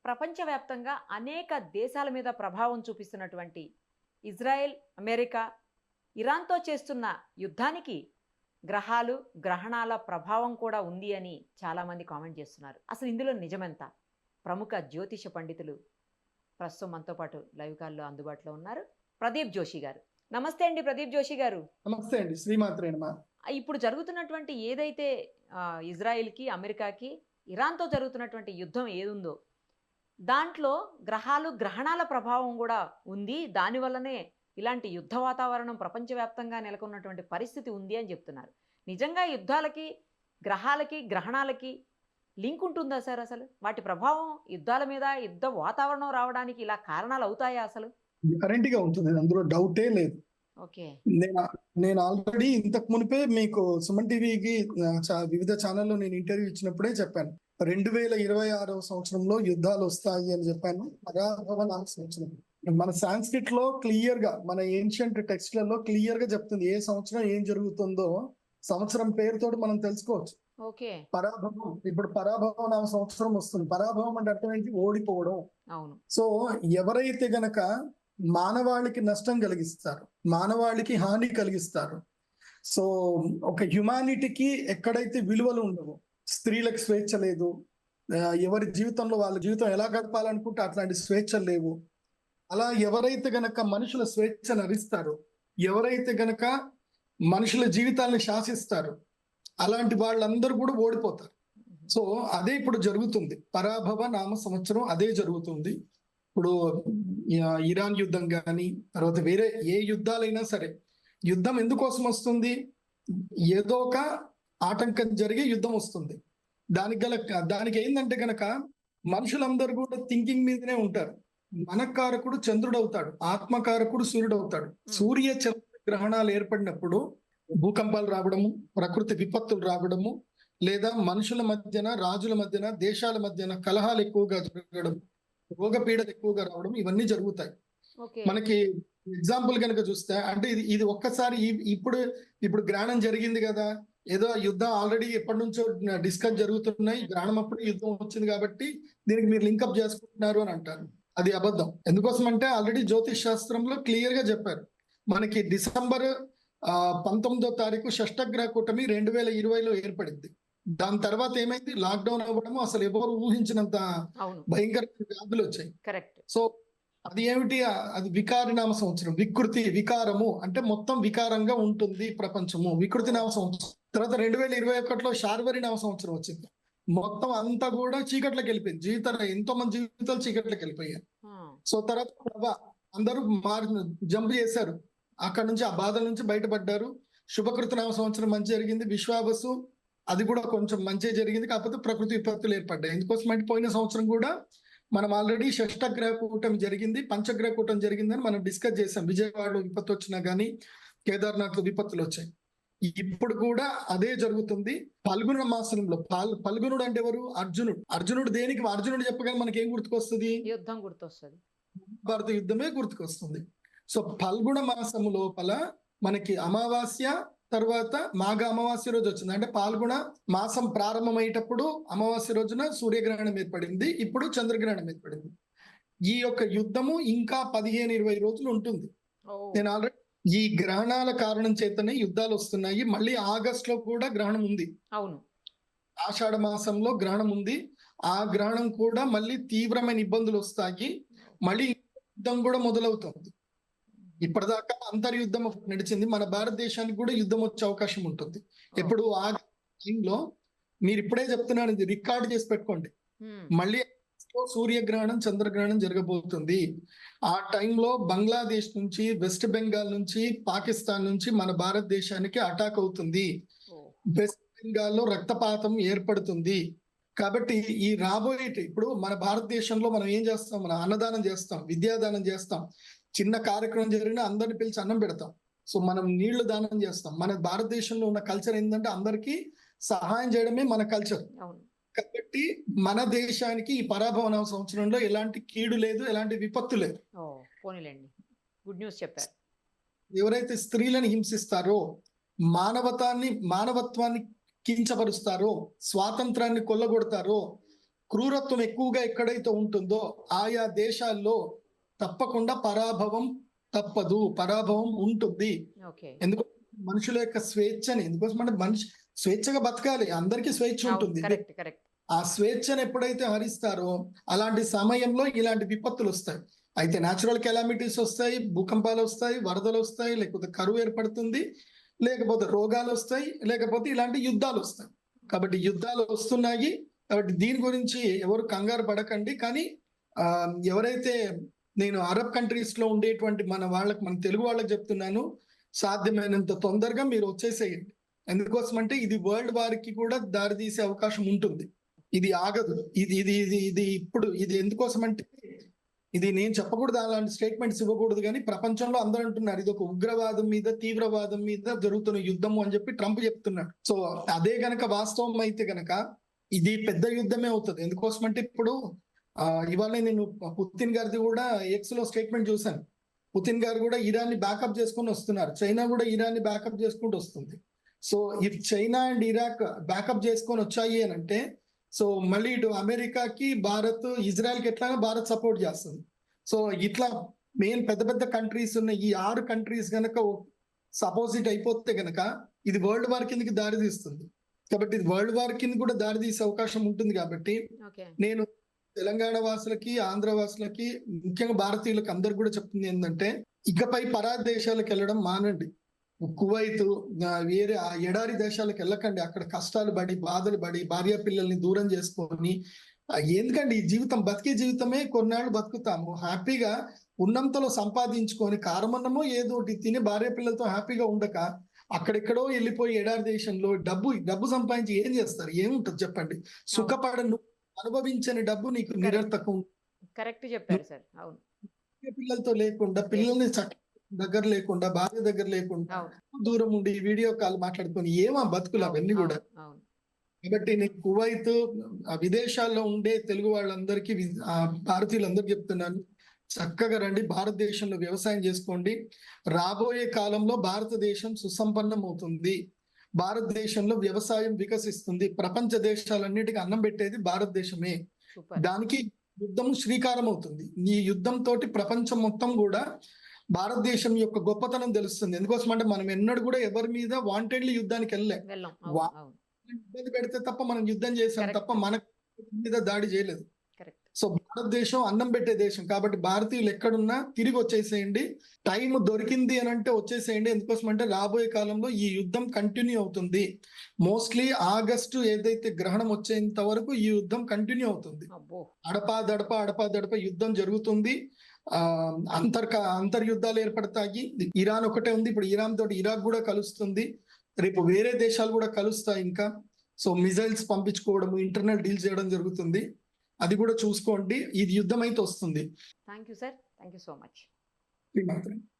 ప్రపంచవ్యాప్తంగా అనేక దేశాల మీద ప్రభావం చూపిస్తున్నటువంటి ఇజ్రాయెల్, అమెరికా, ఇరాన్‌తో చేస్తున్న యుద్ధానికి గ్రహాలు, గ్రహణాల ప్రభావం కూడా ఉంది అని చాలామంది కామెంట్ చేస్తున్నారు. అసలు ఇందులో నిజమెంత? ప్రముఖ జ్యోతిష పండితులు ప్రస్తుతం మనతో పాటు లైవ్ కాల్‌లో అందుబాటులో ఉన్నారు. ప్రదీప్ జోషి గారు. నమస్తే అండి ప్రదీప్ జోషి గారు. నమస్తే అండి. శ్రీమాత్రే నమః. ఇప్పుడు జరుగుతున్నటువంటి ఏదైతే ఇజ్రాయెల్‌కి, అమెరికాకి, ఇరాన్‌తో జరుగుతున్నటువంటి యుద్ధం ఏదుందో దాంట్లో గ్రహాలు, గ్రహణాల ప్రభావం కూడా ఉంది. దానివల్లనే ఇలాంటి యుద్ధ వాతావరణం ప్రపంచవ్యాప్తంగా నెలకొన్నటువంటి పరిస్థితి ఉంది అని చెప్తున్నారు. నిజంగా యుద్ధాలకి, గ్రహాలకి, గ్రహణాలకి లింక్ ఉంటుందా సార్ అసలు? వాటి ప్రభావం యుద్ధాల మీద, యుద్ధ వాతావరణం రావడానికి ఇలా కారణాలు అవుతాయా అసలు? కరెంట్‌గా ఉంటుంది. అందులో డౌటే లేదు. ఓకే. నేను ఆల్రెడీ ఇంతకు మునిపే మీకు సుమన్ టీవీకి వివిధ ఛానల్లో నేను ఇంటర్వ్యూ ఇచ్చినప్పుడే చెప్పాను. 2026 సంవత్సరంలో యుద్ధాలు వస్తాయి అని చెప్పాను. పరాభవ సంవత్సరం. మన సాంస్క్రిట్ లో క్లియర్ గా, మన ఏన్షియంట్ టెక్స్ట్లలో క్లియర్ గా చెప్తుంది ఏ సంవత్సరం ఏం జరుగుతుందో సంవత్సరం పేరుతోటి మనం తెలుసుకోవచ్చు. ఓకే. పరాభవం, ఇప్పుడు పరాభవం నామ సంవత్సరం వస్తుంది. పరాభవం అంటే అర్థం ఏంటి? ఓడిపోవడం. అవును. సో ఎవరైతే గనక మానవాళికి నష్టం కలిగిస్తారు, మానవాళికి హాని కలిగిస్తారు, సో ఒక హ్యుమానిటీకి ఎక్కడైతే విలువలు ఉండవు, స్త్రీలకు స్వేచ్ఛ లేదు, ఎవరి జీవితంలో వాళ్ళ జీవితం ఎలా గడపాలనుకుంటే అట్లాంటి స్వేచ్ఛలు లేవు, అలా ఎవరైతే గనక మనుషుల స్వేచ్ఛను హరిస్తారో, ఎవరైతే గనక మనుషుల జీవితాలను శాసిస్తారు, అలాంటి వాళ్ళందరూ కూడా ఓడిపోతారు. సో అదే ఇప్పుడు జరుగుతుంది. పరాభవ నామ సంవత్సరం అదే జరుగుతుంది. ఇప్పుడు ఇరాన్ యుద్ధం కానీ, తర్వాత వేరే ఏ యుద్ధాలైనా సరే, యుద్ధం ఎందుకోసం వస్తుంది? ఏదో ఒక ఆటంకం జరిగి యుద్ధం వస్తుంది. దానికి ఏంటంటే గనక మనుషులందరూ కూడా థింకింగ్ మీదనే ఉంటారు. మనకారకుడు చంద్రుడు అవుతాడు, ఆత్మకారకుడు సూర్యుడు అవుతాడు. సూర్య చంద్ర గ్రహణాలు ఏర్పడినప్పుడు భూకంపాలు రావడము, ప్రకృతి విపత్తులు రావడము, లేదా మనుషుల మధ్యన, రాజుల మధ్యన, దేశాల మధ్యన కలహాలు ఎక్కువగా జరగడం, రోగపీడలు ఎక్కువగా రావడం, ఇవన్నీ జరుగుతాయి. మనకి ఎగ్జాంపుల్ కనుక చూస్తే, అంటే ఇది ఒక్కసారి ఇప్పుడు గ్రహణం జరిగింది కదా, ఏదో యుద్ధం ఆల్రెడీ ఎప్పటి నుంచో డిస్కస్ జరుగుతున్నాయి, గ్రహణం అప్పుడు యుద్ధం వచ్చింది కాబట్టి దీనికి మీరు లింకప్ చేసుకుంటున్నారు అని అంటారు. అది అబద్ధం. ఎందుకోసం అంటే ఆల్రెడీ జ్యోతిష్ శాస్త్రంలో క్లియర్ గా చెప్పారు. మనకి డిసెంబర్ 19వ తారీఖు షష్టగ్రహ కూటమి 2020లో ఏర్పడింది. దాని తర్వాత ఏమైంది? లాక్డౌన్ అవ్వడము, అసలు ఎవరు ఊహించినంత భయంకర వ్యాధులు వచ్చాయి. కరెక్ట్. సో అది ఏమిటి? అది వికారినామ సంవత్సరం. వికారము అంటే మొత్తం వికారంగా ఉంటుంది ప్రపంచము. వికృతి నామ సంవత్సరం. తర్వాత 2021లో శార్వరి నామ సంవత్సరం వచ్చింది. మొత్తం అంతా కూడా చీకట్లోకి వెళ్ళిపోయింది. ఎంతో మంది జీవితాలు చీకట్లోకి వెళ్ళిపోయారు. సో తర్వాత అందరూ జంప్ చేశారు, అక్కడ నుంచి ఆ బాధల నుంచి బయటపడ్డారు. శుభకృత నామ సంవత్సరం మంచి జరిగింది. విశ్వావసు అది కూడా కొంచెం మంచి జరిగింది. కాకపోతే ప్రకృతి విపత్తులు ఏర్పడ్డాయి. ఎందుకోసం అంటే పోయిన సంవత్సరం కూడా మనం ఆల్రెడీ షష్టగ్రహ కూటమి జరిగింది, పంచగ్రహ కూటమి జరిగిందని మనం డిస్కస్ చేసాం. విజయవాడలో విపత్తు వచ్చినా కానీ, కేదార్నాథ్ విపత్తులు వచ్చాయి. ఇప్పుడు కూడా అదే జరుగుతుంది. ఫల్గుణ మాసంలో ఫల్గుణుడు అంటే ఎవరు? అర్జునుడు దేనికి? అర్జునుడు చెప్పగానే మనకి ఏం గుర్తుకొస్తుంది? యుద్ధం గుర్తొస్తుంది. భారత యుద్ధమే గుర్తుకొస్తుంది. సో ఫల్గుణ మాసము లోపల మనకి అమావాస్య, తర్వాత మాఘ అమావాస్య రోజు వచ్చింది. అంటే పాల్గొన మాసం ప్రారంభమయ్యేటప్పుడు అమావాస్య రోజున సూర్యగ్రహణం ఏర్పడింది, ఇప్పుడు చంద్రగ్రహణం ఏర్పడింది. ఈ యొక్క యుద్ధము ఇంకా 15-20 రోజులు ఉంటుంది. నేను ఆల్రెడీ ఈ గ్రహణాల కారణం చేతనే యుద్ధాలు వస్తున్నాయి. మళ్ళీ ఆగస్ట్ లో కూడా గ్రహణం ఉంది. అవును, ఆషాఢ మాసంలో గ్రహణం ఉంది. ఆ గ్రహణం కూడా మళ్ళీ తీవ్రమైన ఇబ్బందులు వస్తాయి. మళ్ళీ యుద్ధం కూడా మొదలవుతుంది. ఇప్పటిదాకా అంతర్యుద్ధం నడిచింది. మన భారతదేశానికి కూడా యుద్ధం వచ్చే అవకాశం ఉంటుంది. ఎప్పుడు ఆ టైంలో మీరు ఇప్పుడే చెప్తున్నాను, ఇది రికార్డ్ చేసి పెట్టుకోండి. మళ్ళీ సూర్యగ్రహణం, చంద్రగ్రహణం జరగబోతుంది. ఆ టైంలో బంగ్లాదేశ్ నుంచి, వెస్ట్ బెంగాల్ నుంచి, పాకిస్తాన్ నుంచి మన భారతదేశానికి అటాక్ అవుతుంది. వెస్ట్ బెంగాల్లో రక్తపాతం ఏర్పడుతుంది. కాబట్టి ఈ రాబోయే ఇప్పుడు మన భారతదేశంలో మనం ఏం చేస్తాం? మనం అన్నదానం చేస్తాం, విద్యాదానం చేస్తాం, చిన్న కార్యక్రమం జరిగినా అందరిని పిలిచి అన్నం పెడతాం. సో మనం నీళ్లు దానం చేస్తాం. మన భారతదేశంలో ఉన్న కల్చర్ ఏంటంటే అందరికీ సహాయం చేయడమే మన కల్చర్. కాబట్టి మన దేశానికి ఈ పరాభవన సంవత్సరంలో ఎలాంటి కీడు లేదు, ఎలాంటి విపత్తు లేదు. గుడ్ న్యూస్ చెప్పారు. ఎవరైతే స్త్రీలను హింసిస్తారో, మానవత్వాన్ని కించపరుస్తారో, స్వాతంత్రాన్ని కొల్లగొడతారో, క్రూరత్వం ఎక్కువగా ఎక్కడైతే ఉంటుందో ఆయా దేశాల్లో తప్పకుండా తప్పదు, పరాభవం ఉంటుంది. ఓకే. ఎందుకు మనుషుల యొక్క స్వేచ్ఛని, ఎందుకోసం అంటే మనిషి స్వేచ్ఛగా బతకాలి, అందరికీ స్వేచ్ఛ అవును. ఉంటుంది. కరెక్ట్. కరెక్ట్. ఆ స్వేచ్ఛను ఎప్పుడైతే హరిస్తారో అలాంటి సమయంలో ఇలాంటి విపత్తులు వస్తాయి. అయితే న్యాచురల్ కెలామిటీస్ వస్తాయి, భూకంపాలు వస్తాయి, వరదలు వస్తాయి, లేకపోతే కరువు ఏర్పడుతుంది, లేకపోతే రోగాలు వస్తాయి, లేకపోతే ఇలాంటి యుద్ధాలు వస్తాయి. కాబట్టి యుద్ధాలు వస్తున్నాయి. కాబట్టి దీని గురించి ఎవరు కంగారు పడకండి. కానీ ఆ ఎవరైతే నేను అరబ్ కంట్రీస్ లో ఉండేటువంటి మన తెలుగు వాళ్ళకి చెప్తున్నాను, సాధ్యమైనంత తొందరగా మీరు వచ్చేసేయండి. ఎందుకోసం అంటే ఇది వరల్డ్ వార్ కి కూడా దారి తీసే అవకాశం ఉంటుంది. ఇది ఆగదు. ఇది ఎందుకోసం అంటే ఇది నేను చెప్పకూడదు, అలాంటి స్టేట్మెంట్స్ ఇవ్వకూడదు, కానీ ప్రపంచంలో అందరూ అంటున్నారు ఇది ఒక ఉగ్రవాదం మీద, తీవ్రవాదం మీద జరుగుతున్న యుద్ధము అని చెప్పి ట్రంప్ చెప్తున్నాడు. సో అదే గనక వాస్తవం అయితే గనక ఇది పెద్ద యుద్ధమే అవుతుంది. ఎందుకోసం అంటే ఇప్పుడు ఇవాళ నేను పుతిన్ గారిది కూడా ఎక్స్ లో స్టేట్మెంట్ చూశాను. పుతిన్ గారు కూడా ఇరాన్ ని బ్యాకప్ చేసుకొని వస్తున్నారు, చైనా కూడా ఇరాన్ ని బ్యాకప్ చేసుకుంటూ వస్తుంది. So if China and Iraq backup చేసుకొని వచ్చాయి అని అంటే, సో మళ్ళీ ఇటు అమెరికాకి, భారత్, ఇజ్రాయెల్ కి ఎట్లాగా భారత్ సపోర్ట్ చేస్తుంది. సో ఇట్లా మెయిన్ పెద్ద పెద్ద కంట్రీస్ ఉన్న ఈ 6 కంట్రీస్ గనక సపోజిట్ అయిపోతే గనక ఇది వరల్డ్ వార్ కిందకి దారి తీస్తుంది. కాబట్టి ఇది వరల్డ్ వార్ కింద కూడా దారి తీసే అవకాశం ఉంటుంది. కాబట్టి నేను తెలంగాణ వాసులకి, ఆంధ్ర వాసులకి, ముఖ్యంగా భారతీయులకు అందరికి కూడా చెప్తుంది ఏంటంటే, ఇకపై పరాయి దేశాలకు వెళ్ళడం మానండి. కువైత్, వేరే ఆ ఎడారి దేశాలకు వెళ్ళకండి. అక్కడ కష్టాలు పడి, బాధలు పడి, భార్య పిల్లల్ని దూరం చేసుకొని ఎందుకండి, ఈ జీవితం బతికే జీవితమే కొన్నాళ్ళు బతుకుతాము. హ్యాపీగా ఉన్నంతలో సంపాదించుకొని కారమన్నమో ఏదోటి తిని భార్య పిల్లలతో హ్యాపీగా ఉండక అక్కడెక్కడో వెళ్ళిపోయి ఎడారి దేశంలో డబ్బు సంపాదించి ఏం చేస్తారు? ఏముంటది చెప్పండి? సుఖపడను అనుభవించని డబ్బు నీకు నిరర్థకం. కరెక్ట్ చెప్పారు సార్. అవును. పిల్లలతో లేకుండా, పిల్లల్ని దగ్గర లేకుండా, భార్య దగ్గర లేకుండా, దూరం ఉండి వీడియో కాల్ మాట్లాడుకొని ఏమా బతుకులు అవన్నీ కూడా. కాబట్టి నేను కువైత్, విదేశాల్లో ఉండే తెలుగు వాళ్ళందరికీ, భారతీయులందరికీ చెప్తున్నాను, చక్కగా రండి, భారతదేశంలో వ్యవసాయం చేసుకోండి. రాబోయే కాలంలో భారతదేశం సుసంపన్నం అవుతుంది, భారతదేశంలో వ్యవసాయం వికసిస్తుంది. ప్రపంచ దేశాలన్నిటికీ అన్నం పెట్టేది భారతదేశమే. దానికి యుద్ధం శ్రీకారం అవుతుంది. ఈ యుద్ధం తోటి ప్రపంచం మొత్తం కూడా భారతదేశం యొక్క గొప్పతనం తెలుస్తుంది. ఎందుకోసం అంటే మనం ఎన్నడూ కూడా ఎవరి మీద వాంటెడ్లీ యుద్ధానికి వెళ్ళలేం. ఇబ్బంది పెడితే తప్ప మనం యుద్ధం చేసాం తప్ప మన మీద దాడి చేయలేదు. సో భారతదేశం అన్నం పెట్టే దేశం. కాబట్టి భారతీయులు ఎక్కడున్నా తిరిగి వచ్చేసేయండి. టైం దొరికింది అని అంటే వచ్చేసేయండి. ఎందుకోసం అంటే రాబోయే కాలంలో ఈ యుద్ధం కంటిన్యూ అవుతుంది. మోస్ట్లీ ఆగస్టు ఏదైతే గ్రహణం వచ్చేంత వరకు ఈ యుద్ధం కంటిన్యూ అవుతుంది. అడపా దడప యుద్ధం జరుగుతుంది. అంతర్యుద్ధాలు ఏర్పడతాయి. ఇరాన్ ఒకటే ఉంది, ఇప్పుడు ఇరాన్ తోటి ఇరాక్ కూడా కలుస్తుంది. రేపు వేరే దేశాలు కూడా కలుస్తాయి ఇంకా. సో మిజైల్స్ పంపించుకోవడం, ఇంటర్నల్ డీల్ చేయడం జరుగుతుంది. అది కూడా చూసుకోండి. ఇది యుద్ధం అయితే వస్తుంది. Thank you sir. Thank you so much.